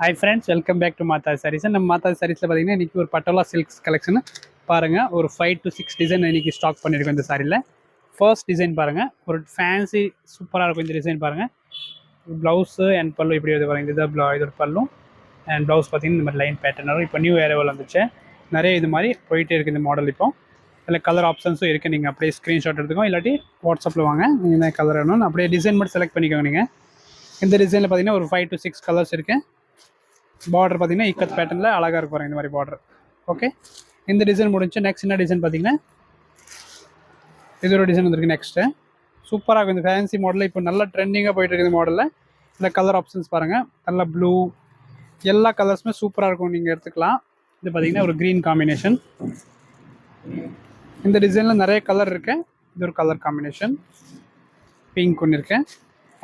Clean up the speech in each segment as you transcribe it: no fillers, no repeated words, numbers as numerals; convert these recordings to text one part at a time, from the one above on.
Hi friends, welcome back to Mata Sarees. நம்ம மாதா சாரீஸில் பார்த்தீங்கன்னா இன்றைக்கி ஒரு பட்டோலா சில்க்ஸ் கலெக்ஷன் பாருங்கள். ஒரு 5 to 6 டிசைன் இன்றைக்கி ஸ்டாக் பண்ணியிருக்கோம் இந்த சாரியில். ஃபர்ஸ்ட் டிசைன் பாருங்கள், ஒரு ஃபேன்சி சூப்பராக இருக்கும் இந்த டிசைன் பாருங்கள். ப்ளவுஸு அண்ட் பல்லு இப்படி வருது பாருங்கள். இதுதான் இதோட பல்லும் அண்ட் ப்ளவுஸ் பார்த்தீங்கன்னா இந்த மாதிரி லைன் பேட்டர்ன் வரும். இப்போ நியூ ஏரவல் வந்துச்சு, நிறைய இது மாதிரி போயிட்டே இருக்குது இந்த மாடல். இப்போ இதில் கலர் ஆப்ஷன்ஸும் இருக்குது, நீங்கள் அப்படியே ஸ்க்ரீன்ஷாட் எடுத்துக்கோ, இல்லாட்டி வாட்ஸ்அப்பில் வாங்க. நீங்கள் என்ன கலர் வேணும்னு அப்படியே டிசைன் மட்டும் செலக்ட் பண்ணிக்கோங்க. நீங்கள் இந்த டிசைனில் பார்த்தீங்கன்னா ஒரு 5 to 6 கலர்ஸ் இருக்குது. பார்டர் பார்த்தீங்கன்னா இக்கத் பேட்டர்னில் அழகாக இருக்கும் இந்த மாதிரி பார்டர். ஓகே, இந்த டிசைன் முடிஞ்சு நெக்ஸ்ட் என்ன டிசைன் பார்த்தீங்கன்னா இது ஒரு டிசைன் வந்துருக்கு. நெக்ஸ்ட்டு சூப்பராக இருக்கும் இந்த ஃபேன்சி மாடலில். இப்போ நல்லா ட்ரெண்டிங்காக போயிட்டு இருக்குது இந்த மாடலில். இந்த கலர் ஆப்ஷன்ஸ் பாருங்கள், நல்லா ப்ளூ, எல்லா கலர்ஸுமே சூப்பராக இருக்கும், நீங்கள் எடுத்துக்கலாம். இது பார்த்தீங்கன்னா ஒரு க்ரீன் காம்பினேஷன். இந்த டிசைனில் நிறைய கலர் இருக்குது. இது ஒரு கலர் காம்பினேஷன், பிங்க் ஒன்று இருக்குது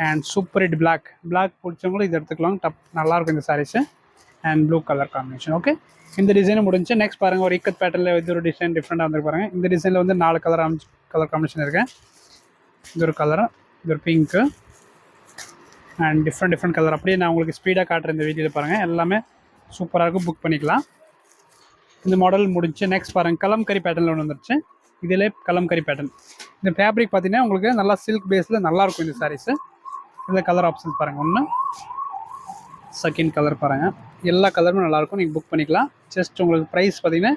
அண்ட் சூப்பர் ஹிட் பிளாக் பிடிச்சவங்களும் இது எடுத்துக்கலாம். நல்லாயிருக்கும் இந்த saris and blue colour combination. Okay, இந்த டிசைனும் முடிஞ்சு நெக்ஸ்ட் பாருங்கள், ஒரு இக்கத் பேட்டர்னில் இது ஒரு டிசைன் டிஃப்ரெண்ட்டாக வந்து பாருங்கள். இந்த டிசைனில் வந்து 4 கலர் காம்பினேஷன் இருக்குது. இது ஒரு கலர், இது ஒரு பிங்க்கு அண்ட் டிஃப்ரெண்ட் கலர். அப்படியே நான் உங்களுக்கு ஸ்பீடாக காட்டுறேன் இந்த வீடியோவில் பாருங்கள். எல்லாமே சூப்பராக இருக்கும், புக் பண்ணிக்கலாம். இந்த மாடல் முடிஞ்சு நெக்ஸ்ட் பாருங்கள், கலம்கரி பேட்டர்னில் ஒன்று வந்துருச்சு. இதிலே கலம்கரி பேட்டர்ன். இந்த ஃபேப்ரிக் பார்த்தீங்கன்னா உங்களுக்கு நல்லா சில்க் பேஸில் நல்லாயிருக்கும் இந்த சாரீஸு. இதில் கலர் ஆப்ஷன்ஸ் பாருங்கள், ஒன்று செகண்ட் கலர் பாருங்கள், எல்லா கலருமே நல்லாயிருக்கும், நீங்கள் புக் பண்ணிக்கலாம். ஜஸ்ட் உங்களுக்கு ப்ரைஸ் பார்த்தீங்கன்னா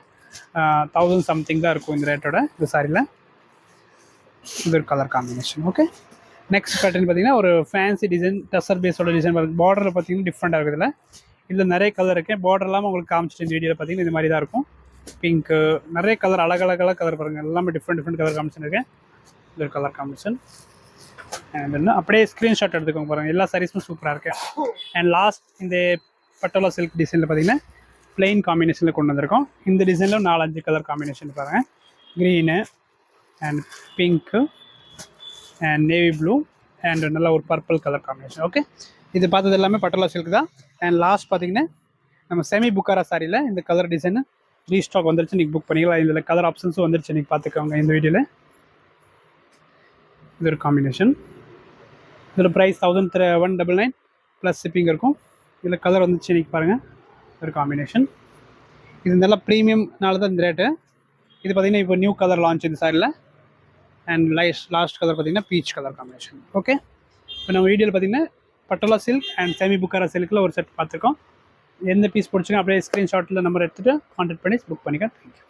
1000 சம்திங் தான் இருக்கும் இந்த ரேட்டோட இந்த சாரியில். இது ஒரு colour combination. Okay, next pattern பார்த்தீங்கன்னா ஒரு ஃபேன்சி டிசைன், டசர் பேஸோட டிசைன் பாருங்கள். பார்டரில் பார்த்தீங்கன்னா டிஃப்ரெண்ட்டாக இருக்குது. இதில் நிறைய கலர் இருக்குது. பார்டர் இல்லாமல் உங்களுக்கு காமிச்சிட்டு இந்த வீடியோவில் பார்த்தீங்கன்னா இந்த மாதிரி தான் இருக்கும். பிங்க்கு, நிறைய கலர், அழகழகாக கலர் பாருங்கள், எல்லாமே டிஃப்ரெண்ட் கலர் காமிஷன் இருக்குது. இது ஒரு கலர் காம்பினேஷன். அண்ட் இன்னும் அப்படியே ஸ்க்ரீன்ஷாட் எடுத்துக்கோங்க பாருங்கள், எல்லா சாரீஸும் சூப்பராக இருக்குது. அண்ட் லாஸ்ட் இந்த பட்டோலா சில்க் டிசைனில் பார்த்தீங்கன்னா பிளெயின் காம்பினேஷனில் கொண்டு வந்திருக்கோம். இந்த டிசைனில் 4-5 கலர் காம்பினேஷன் பாருங்கள். Green and pink and navy blue and நல்லா ஒரு பர்பிள் கலர் காம்பினேஷன். ஓகே, இது பார்த்தது எல்லாமே பட்டோலா சில்க் தான். அண்ட் லாஸ்ட் பார்த்தீங்கன்னா நம்ம செமி புக்காரா சாரியில் இந்த கலர் டிசைனு ரீஸ்டாக் வந்துருச்சு, நீங்கள் புக் பண்ணிக்கலாம். இதில் கலர் ஆப்ஷன்ஸும் வந்துருச்சு, நீங்கள் பார்த்துக்கோங்க இந்த வீடியோவில். இது ஒரு காம்பினேஷன். இதில் ப்ரைஸ் 1199 ப்ளஸ் ஷிப்பிங் இருக்கும். இதில் கலர் வந்துச்சு, இன்றைக்கி பாருங்கள். ஒரு காம்பினேஷன். இது நல்லா ப்ரீமியம்னால தான் இந்த ரேட்டு. இது பார்த்திங்கன்னா இப்போ நியூ கலர் லான்ச் இந்த சாரியில். அண்ட் லாஸ்ட் கலர் பார்த்திங்கன்னா பீச் கலர் காம்பினேஷன். ஓகே, இப்போ நம்ம வீடியோவில் பார்த்திங்கன்னா பட்டோலா சில்க் அண்ட் செமி புக்காரா சில்கில் ஒரு செட் பார்த்துருக்கோம். எந்த பீஸ் பிடிச்சிங்க அப்படியே ஸ்க்ரீன்ஷாட்டில் நம்பர் எடுத்துகிட்டு கான்டாக்ட் பண்ணி புக் பண்ணிக்க. தேங்க்யூ.